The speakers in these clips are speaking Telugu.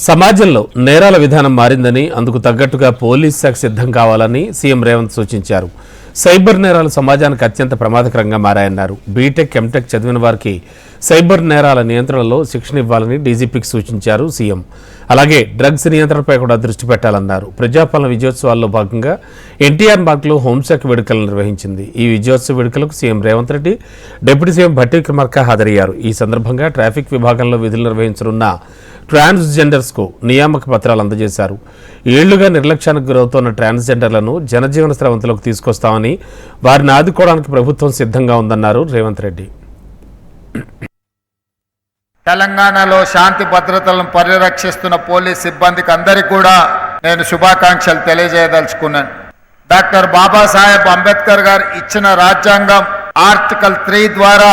సమాజంలో నేరాల విధానం మారిందని అందుకు తగ్గట్టుగా పోలీస్ శాఖ సిద్ధం కావాలని సీఎం రేవంత్ సూచించారు. సైబర్ నేరాలు సమాజానికి అత్యంత ప్రమాదకరంగా మారాయన్నారు. బీటెక్, ఎంటెక్ చదివిన వారికి సైబర్ నేరాల నియంత్రణలో శిక్షణ ఇవ్వాలని డీజీపీకి సూచించారు సీఎం. అలాగే డ్రగ్స్ నియంత్రణపై కూడా దృష్టి పెట్టాలన్నారు. ప్రజాపాలన విజయోత్సవాల్లో భాగంగా ఎన్టీఆర్ మార్గ్లో హోంశాఖ వేడుకలు నిర్వహించింది. ఈ విజయోత్సవ వేడుకలకు CM Revanth Reddy, deputy CM Bhatti Vikramarka హాజరయ్యారు. ఈ సందర్భంగా ట్రాఫిక్ విభాగంలో విధులు నిర్వహించనున్న ట్రాన్స్జెండర్స్కు నియామక పత్రాలు అందజేశారు. ఏళ్లుగా నిర్లక్ష్యానికి గురవుతున్న ట్రాన్స్జెండర్లను జనజీవన స్రవంతిలోకి తీసుకొస్తామని, వారిని ఆదుకోవడానికి ప్రభుత్వం సిద్ధంగా ఉందన్నారు రేవంత్ రెడ్డి. తెలంగాణలో శాంతి భద్రతలను పరిరక్షిస్తున్న పోలీస్ సిబ్బందికి అందరికీ కూడా నేను శుభాకాంక్షలు తెలియజేయదలుచుకున్నాను. డాక్టర్ బాబాసాహెబ్ అంబేద్కర్ గారు ఇచ్చిన రాజ్యాంగం ఆర్టికల్ 3 ద్వారా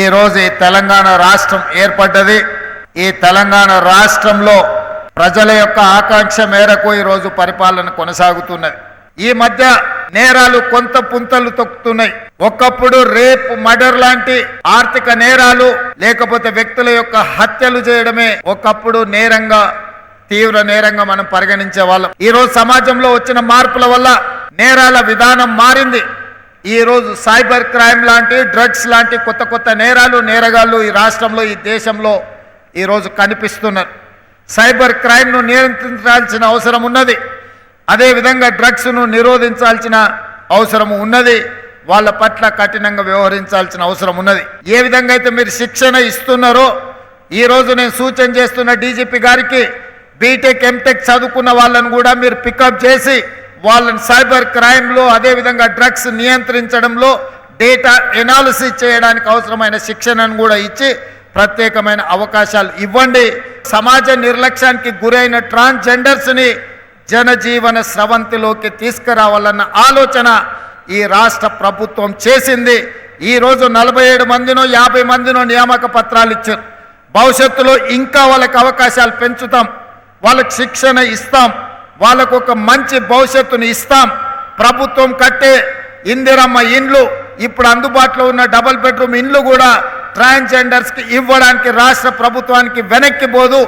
ఈ రోజు ఈ తెలంగాణ రాష్ట్రం ఏర్పడ్డది. ఈ తెలంగాణ రాష్ట్రంలో ప్రజల యొక్క ఆకాంక్ష మేరకు ఈరోజు పరిపాలన కొనసాగుతున్నది. ఈ మధ్య నేరాలు కొంత పుంతలు తొక్కుతున్నాయి. ఒకప్పుడు రేప్, మర్డర్ లాంటి ఆర్థిక నేరాలు లేకపోతే వ్యక్తుల యొక్క హత్యలు చేయడమే ఒకప్పుడు నేరంగా, తీవ్ర నేరంగా మనం పరిగణించే వాళ్ళం. ఈ రోజు సమాజంలో వచ్చిన మార్పుల వల్ల నేరాల విధానం మారింది. ఈ రోజు సైబర్ క్రైమ్ లాంటి, డ్రగ్స్ లాంటి కొత్త కొత్త నేరాలు, నేరగాళ్ళు ఈ రాష్ట్రంలో, ఈ దేశంలో ఈరోజు కనిపిస్తున్నారు. సైబర్ క్రైమ్ను నియంత్రించాల్సిన అవసరం ఉన్నది. అదేవిధంగా డ్రగ్స్ను నిరోధించాల్సిన అవసరం ఉన్నది. వాళ్ళ పట్ల కఠినంగా వ్యవహరించాల్సిన అవసరం ఉన్నది. ఏ విధంగా అయితే మీరు శిక్షణ ఇస్తున్నారో, ఈరోజు నేను సూచన చేస్తున్న డీజీపీ గారికి బీటెక్, ఎంటెక్ చదువుకున్న వాళ్ళని కూడా మీరు పికప్ చేసి వాళ్ళని సైబర్ క్రైమ్లో, అదేవిధంగా డ్రగ్స్ నియంత్రించడంలో, డేటా ఎనాలిసిస్ చేయడానికి అవసరమైన శిక్షణను కూడా ఇచ్చి ప్రత్యేకమైన అవకాశాలు ఇవ్వండి. సమాజ నిర్లక్ష్యానికి గురైన ట్రాన్స్జెండర్స్ని జనజీవన స్రవంతిలోకి తీసుకురావాలన్న ఆలోచన ఈ రాష్ట్ర ప్రభుత్వం చేసింది. ఈరోజు 47 మందినో 50 మందినో నియామక పత్రాలు ఇచ్చారు. భవిష్యత్తులో ఇంకా వాళ్ళకి అవకాశాలు పెంచుతాం, వాళ్ళకి శిక్షణ ఇస్తాం, వాళ్ళకు ఒక మంచి భవిష్యత్తుని ఇస్తాం. ప్రభుత్వం కట్టే ఇందిరమ్మ ఇండ్లు, ఇప్పుడు అందుబాటులో ఉన్న డబుల్ బెడ్రూమ్ ఇండ్లు కూడా ట్రాన్స్జెండర్స్కి ఇవ్వడానికి రాష్ట్ర ప్రభుత్వానికి వెనక్కి పోదు.